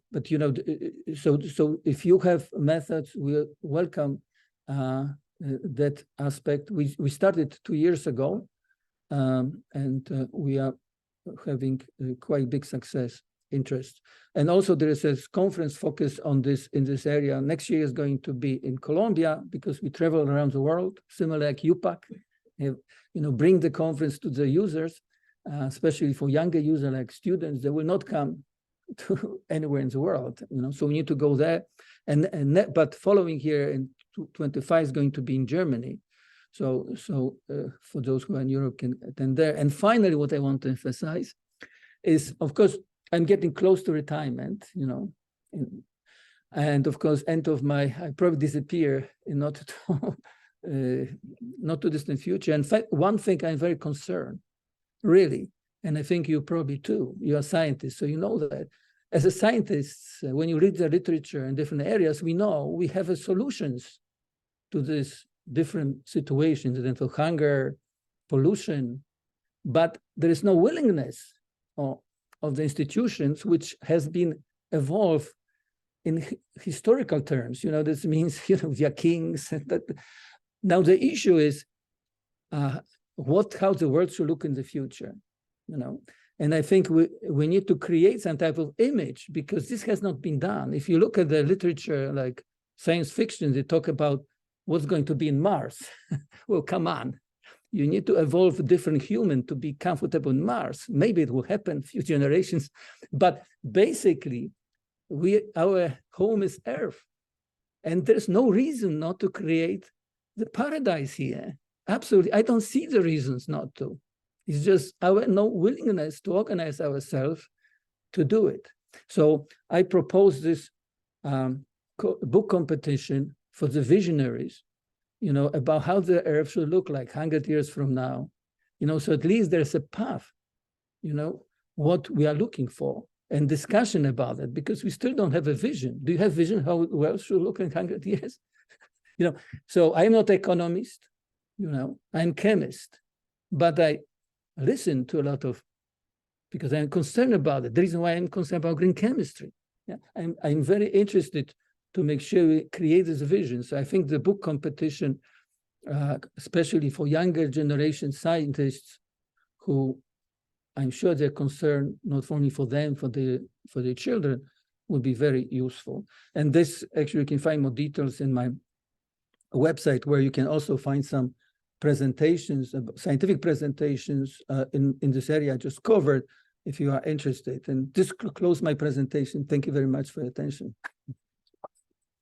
so if you have methods, we welcome that aspect. We started 2 years ago, and we are having quite big success, interest. And also there is a conference focused on this in this area. Next year is going to be in Colombia, because we travel around the world, similar like IUPAC, bring the conference to the users, especially for younger users like students. They will not come to anywhere in the world, so we need to go there. But following here in 2025 is going to be in Germany. So for those who are in Europe can attend there. And finally, what I want to emphasize is, of course, I'm getting close to retirement, and of course, I probably disappear in not too distant future. In fact, one thing I'm very concerned, really, and I think you probably too, you're a scientist, so you know that. As a scientist, when you read the literature in different areas, we know we have solutions to these different situations, dental hunger, pollution, but there is no willingness of the institutions, which has been evolved in historical terms. This means, via kings. Now the issue is how the world should look in the future, And I think we need to create some type of image, because this has not been done. If you look at the literature, like science fiction, they talk about what's going to be in Mars. Well, come on. You need to evolve a different human to be comfortable in Mars. Maybe it will happen few generations, but basically, our home is Earth. And there's no reason not to create the paradise here. Absolutely. I don't see the reasons not to. It's just our no willingness to organize ourselves to do it. So I propose this book competition for the visionaries, about how the Earth should look like 100 years from now. So at least there's a path, what we are looking for. and discussion about it, because we still don't have a vision. Do you have vision how the world should look in 100 years? So I'm not economist, I'm chemist, but I listen to a lot of, because I'm concerned about it. The reason why I'm concerned about green chemistry. Yeah, I'm very interested to make sure we create this vision. So I think the book competition, especially for younger generation scientists, who I'm sure they're concerned not only for them, for their children, will be very useful. And this, actually, you can find more details in my website, where you can also find some presentations, scientific presentations in this area I just covered, if you are interested. And this close my presentation. Thank you very much for your attention.